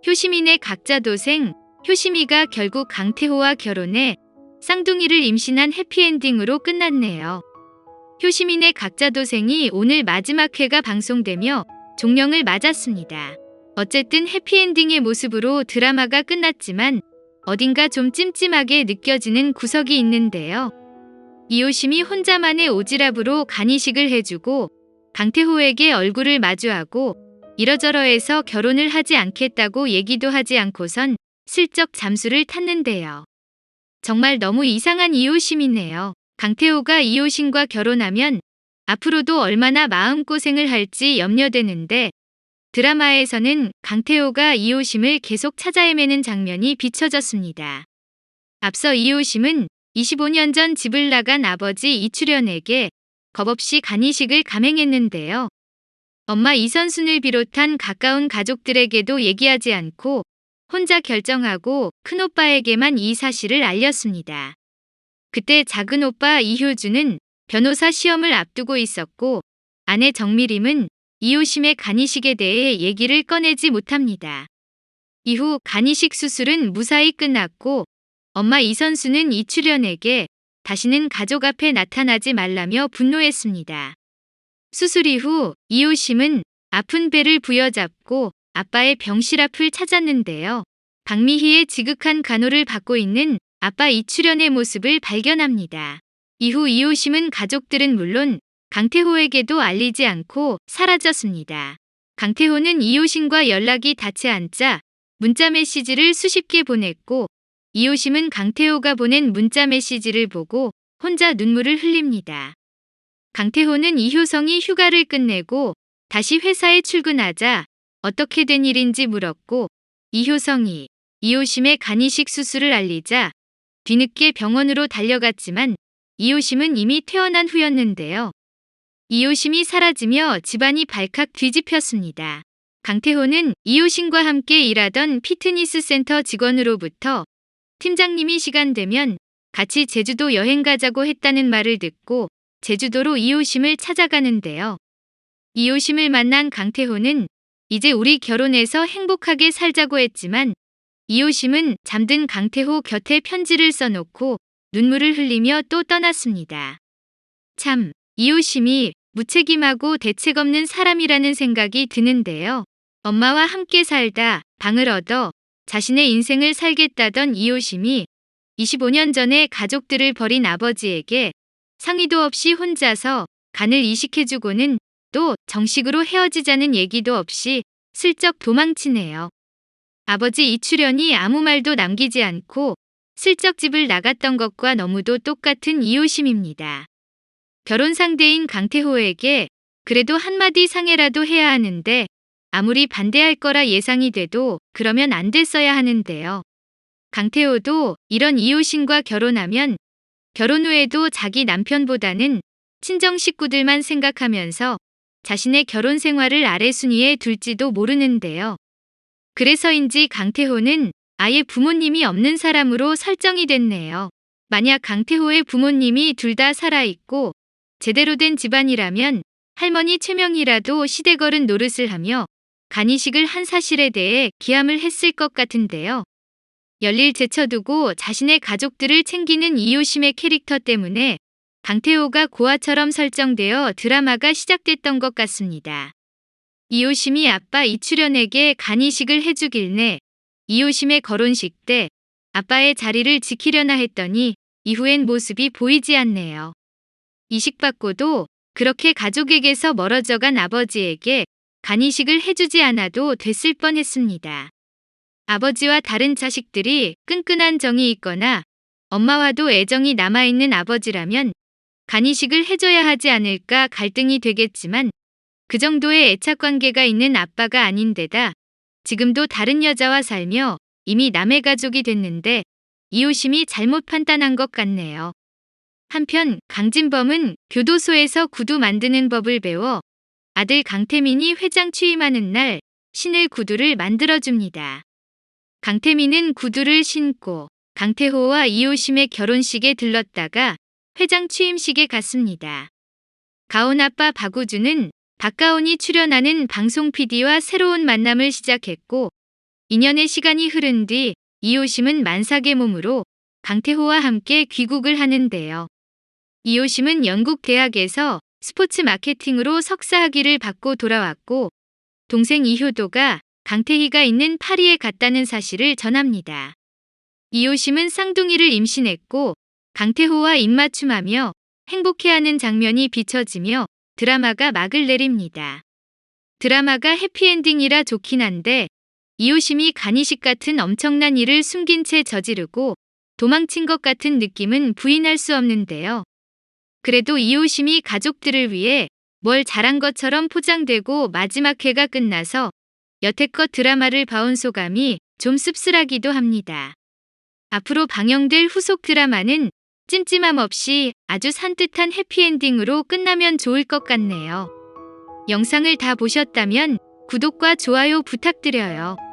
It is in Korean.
효시민의 각자 도생, 효시미가 결국 강태호와 결혼해 쌍둥이를 임신한 해피엔딩으로 끝났네요. 효시민의 각자 도생이 오늘 마지막 회가 방송되며 종영을 맞았습니다. 어쨌든 해피엔딩의 모습으로 드라마가 끝났지만 어딘가 좀 찜찜하게 느껴지는 구석이 있는데요. 이효심이 혼자만의 오지랖으로 간이식을 해주고 강태호에게 얼굴을 마주하고 이러저러해서 결혼을 하지 않겠다고 얘기도 하지 않고선 슬쩍 잠수를 탔는데요. 정말 너무 이상한 이효심이네요. 강태호가 이효심과 결혼하면 앞으로도 얼마나 마음고생을 할지 염려되는데 드라마에서는 강태호가 이효심을 계속 찾아 헤매는 장면이 비춰졌습니다. 앞서 이효심은 25년 전 집을 나간 아버지 이출연에게 겁없이 간이식을 감행했는데요. 엄마 이선순을 비롯한 가까운 가족들에게도 얘기하지 않고 혼자 결정하고 큰오빠에게만 이 사실을 알렸습니다. 그때 작은 오빠 이효주는 변호사 시험을 앞두고 있었고 아내 정미림은 이효심의 간이식에 대해 얘기를 꺼내지 못합니다. 이후 간이식 수술은 무사히 끝났고 엄마 이선수는 이출연에게 다시는 가족 앞에 나타나지 말라며 분노했습니다. 수술 이후 이효심은 아픈 배를 부여잡고 아빠의 병실 앞을 찾았는데요. 박미희의 지극한 간호를 받고 있는 아빠 이출연의 모습을 발견합니다. 이후 이효심은 가족들은 물론 강태호에게도 알리지 않고 사라졌습니다. 강태호는 이효심과 연락이 닿지 않자 문자 메시지를 수십 개 보냈고 이효심은 강태호가 보낸 문자 메시지를 보고 혼자 눈물을 흘립니다. 강태호는 이효성이 휴가를 끝내고 다시 회사에 출근하자 어떻게 된 일인지 물었고 이효성이 이효심의 간이식 수술을 알리자 뒤늦게 병원으로 달려갔지만 이효심은 이미 퇴원한 후였는데요. 이효심이 사라지며 집안이 발칵 뒤집혔습니다. 강태호는 이효심과 함께 일하던 피트니스 센터 직원으로부터 팀장님이 시간 되면 같이 제주도 여행 가자고 했다는 말을 듣고 제주도로 이효심을 찾아가는데요. 이효심을 만난 강태호는 이제 우리 결혼해서 행복하게 살자고 했지만 이효심은 잠든 강태호 곁에 편지를 써놓고 눈물을 흘리며 또 떠났습니다. 참, 이효심이 무책임하고 대책 없는 사람이라는 생각이 드는데요. 엄마와 함께 살다 방을 얻어 자신의 인생을 살겠다던 이효심이 25년 전에 가족들을 버린 아버지에게 상의도 없이 혼자서 간을 이식해주고는 또 정식으로 헤어지자는 얘기도 없이 슬쩍 도망치네요. 아버지 이출연이 아무 말도 남기지 않고 슬쩍 집을 나갔던 것과 너무도 똑같은 이효심입니다. 결혼 상대인 강태호에게 그래도 한마디 상해라도 해야 하는데 아무리 반대할 거라 예상이 돼도 그러면 안 됐어야 하는데요. 강태호도 이런 이효심과 결혼하면 결혼 후에도 자기 남편보다는 친정 식구들만 생각하면서 자신의 결혼 생활을 아래순위에 둘지도 모르는데요. 그래서인지 강태호는 아예 부모님이 없는 사람으로 설정이 됐네요. 만약 강태호의 부모님이 둘 다 살아있고 제대로 된 집안이라면 할머니 최명이라도 시대걸은 노릇을 하며 간이식을 한 사실에 대해 기함을 했을 것 같은데요. 열일 제쳐두고 자신의 가족들을 챙기는 이효심의 캐릭터 때문에 강태호가 고아처럼 설정되어 드라마가 시작됐던 것 같습니다. 이효심이 아빠 이출연에게 간이식을 해주길래 이효심의 결혼식 때 아빠의 자리를 지키려나 했더니 이후엔 모습이 보이지 않네요. 이식받고도 그렇게 가족에게서 멀어져간 아버지에게 간이식을 해주지 않아도 됐을 뻔했습니다. 아버지와 다른 자식들이 끈끈한 정이 있거나 엄마와도 애정이 남아있는 아버지라면 간이식을 해줘야 하지 않을까 갈등이 되겠지만 그 정도의 애착관계가 있는 아빠가 아닌데다 지금도 다른 여자와 살며 이미 남의 가족이 됐는데 이효심이 잘못 판단한 것 같네요. 한편 강진범은 교도소에서 구두 만드는 법을 배워 아들 강태민이 회장 취임하는 날 신을 구두를 만들어줍니다. 강태민은 구두를 신고 강태호와 이효심의 결혼식에 들렀다가 회장 취임식에 갔습니다. 가온아빠 박우주는 박가온이 출연하는 방송 PD와 새로운 만남을 시작했고 2년의 시간이 흐른 뒤 이호심은 만삭의 몸으로 강태호와 함께 귀국을 하는데요. 이호심은 영국 대학에서 스포츠 마케팅으로 석사 학위를 받고 돌아왔고 동생 이효도가 강태희가 있는 파리에 갔다는 사실을 전합니다. 이호심은 쌍둥이를 임신했고 강태호와 입맞춤하며 행복해하는 장면이 비춰지며 드라마가 막을 내립니다. 드라마가 해피엔딩이라 좋긴 한데 이호심이 간이식 같은 엄청난 일을 숨긴 채 저지르고 도망친 것 같은 느낌은 부인할 수 없는데요. 그래도 이호심이 가족들을 위해 뭘 잘한 것처럼 포장되고 마지막 회가 끝나서 여태껏 드라마를 봐온 소감이 좀 씁쓸하기도 합니다. 앞으로 방영될 후속 드라마는 찜찜함 없이 아주 산뜻한 해피엔딩으로 끝나면 좋을 것 같네요. 영상을 다 보셨다면 구독과 좋아요 부탁드려요.